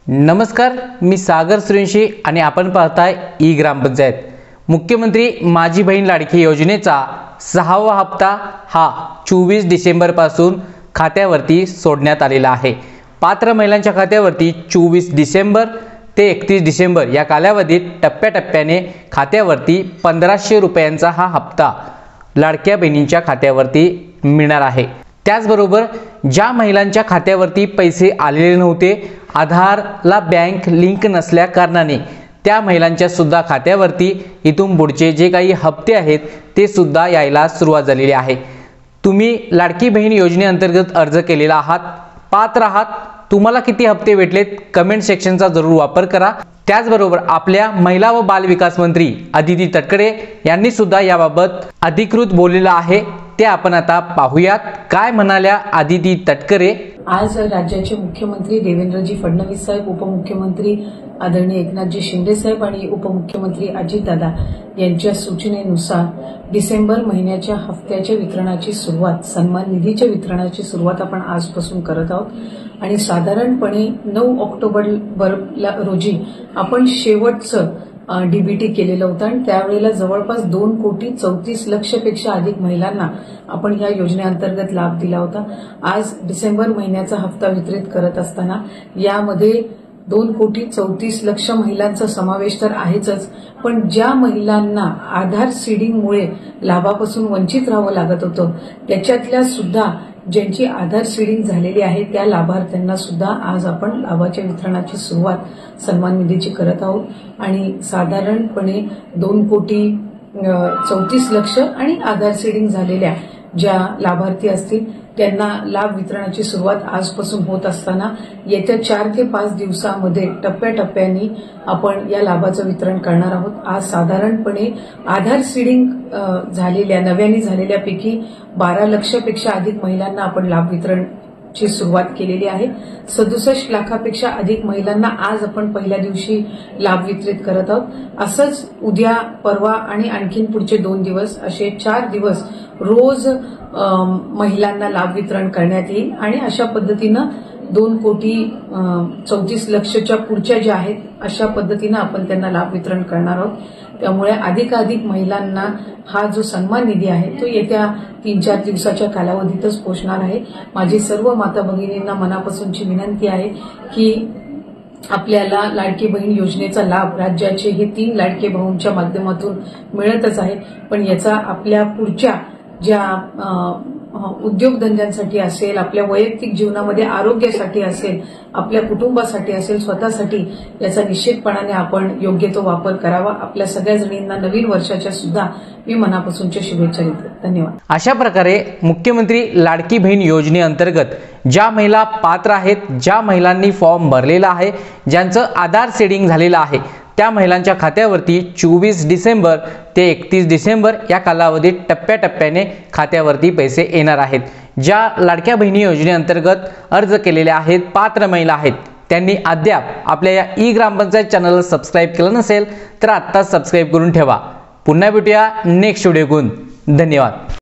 नमस्कार, मी सागर सुरेंशी आणि आपण पाहताय ई ग्रामपंचायत। मुख्यमंत्री माझी बहीण लाडकी योजनेचा 6वा हप्ता हा 24 डिसेंबर पासून खात्यावरती सोडण्यात आलेला आहे। पात्र महिलांच्या खात्यावरती 24 डिसेंबर ते 31 डिसेंबर या कालावधीत टप्प्याटप्प्याने खात्यावरती 1500 रुपयांचा हा हप्ता लाडक्या बहिणींच्या खात्यावरती मिळणार आहे। त्याचबरोबर ज्या महिलांच्या खात्यावरती पैसे आलेले नव्हते, आधारला बँक लिंक नसल्या कारणाने त्या महिलांच्या सुद्धा खात्यावरती इथून पुढचे जे काही हप्ते आहेत ते सुद्धा यायला सुरुवात झालेली आहे। तुम्ही लाडकी बहीण योजनेअंतर्गत अर्ज केलेला आहात, पात्र आहात, तुम्हाला किती हप्ते भेटलेत कमेंट सेक्शनचा जरूर वापर करा। त्याचबरोबर आपल्या महिला व बाल विकास मंत्री अदिती तटकरे यांनी सुद्धा याबाबत अधिकृत बोललेलं आहे, ते आपण आता पाहूयात। काय म्हणाल्या अदिती तटकरे। आज राज्याचे मुख्यमंत्री देवेंद्रजी फडणवीस साहेब, उपमुख्यमंत्री आदरणीय एकनाथजी शिंदे साहेब आणि उपमुख्यमंत्री अजितदादा यांच्या सूचनेनुसार डिसेंबर महिन्याच्या हप्त्याच्या वितरणाची सुरुवात, सन्मान निधीच्या वितरणाची सुरुवात आपण आजपासून करत आहोत आणि साधारणपणे 9 ऑक्टोबर रोजी आपण शेवटचं डीबीटी केलेलं होतं आणि त्यावेळेला जवळपास 2,34,00,000 पेक्षा अधिक महिलांना आपण या योजनेअंतर्गत लाभ दिला होता। आज डिसेंबर महिन्याचा हप्ता वितरित करत असताना यामध्ये 2,34,00,000 महिलांचा समावेश तर आहेच, पण ज्या महिलांना आधार सीडिंगमुळे लाभापासून वंचित राहावं लागत होतं त्याच्यातल्या सुद्धा ज्यांची आधार सीडिंग झालेली आहे त्या लाभार्थ्यांना सुद्धा आज आपण लाभाच्या वितरणाची सुरुवात सन्मान निधीची करत आहोत आणि साधारणपणे 2,34,00,000 आणि आधार सीडिंग झालेल्या ज्या लाभार्थी असतील त्यांना लाभ वितरणाची सुरुवात आजपासून होत असताना येत्या 4 ते 5 दिवसांमध्ये टप्प्याटप्प्याने आपण या लाभाचं वितरण करणार आहोत। आज साधारणपणे आधार सीडिंग झालेल्या नव्याने झालेल्यापैकी 12 लाखापेक्षा अधिक महिलांना आपण लाभ वितरणची सुरुवात केलेली आहे। 67 लाखापेक्षा अधिक महिलांना आज आपण पहिल्या दिवशी लाभ वितरित करत आहोत। असंच उद्या, परवा आणि आणखीन पुढचे 2 दिवस असे 4 दिवस रोज महिलांना लाभ वितरण करण्यात येईल आणि अशा पद्धतीनं 2,34,00,000च्या पुढच्या ज्या आहेत अशा पद्धतीनं आपण त्यांना लाभ वितरण करणार आहोत। त्यामुळे अधिकाधिक महिलांना हा जो सन्मान निधी आहे तो येत्या 3-4 दिवसाच्या कालावधीतच पोहोचणार आहे। माझी सर्व माता भगिनींना मनापासूनची विनंती आहे की आपल्याला लाडकी बहीण योजनेचा लाभ राज्याचे हे 3 लाडके भाऊंच्या माध्यमातून मिळतच आहे, पण याचा आपल्या पुढच्या ज्या उद्योगधंद्यांसाठी असेल, आपल्या वैयक्तिक जीवनामध्ये आरोग्यासाठी असेल, आपल्या कुटुंबासाठी असेल, स्वतःसाठी याचा निश्चितपणाने आपण योग्य तो वापर करावा। आपल्या सगळ्या जणींना नवीन वर्षाच्या सुद्धा मी मनापासूनच्या शुभेच्छा देते। धन्यवाद। अशा प्रकारे मुख्यमंत्री लाडकी बहीण योजनेअंतर्गत ज्या महिला पात्र आहेत, ज्या महिलांनी फॉर्म भरलेला आहे, ज्यांचं आधार सीडिंग झालेलं आहे त्या महिलांच्या खात्यावरती 24 डिसेंबर ते 31 डिसेंबर या कालावधीत टप्प्याटप्प्याने खात्यावरती पैसे येणार आहेत। ज्या लाडक्या बहिणी योजनेअंतर्गत अर्ज केलेले आहेत, पात्र महिला आहेत, त्यांनी अद्याप आपल्या या ई ग्रामपंचायत चॅनलला सबस्क्राइब केलं नसेल तर आत्ताच सबस्क्राइब करून ठेवा। पुन्हा भेटूया नेक्स्ट व्हिडिओ घेऊन। धन्यवाद।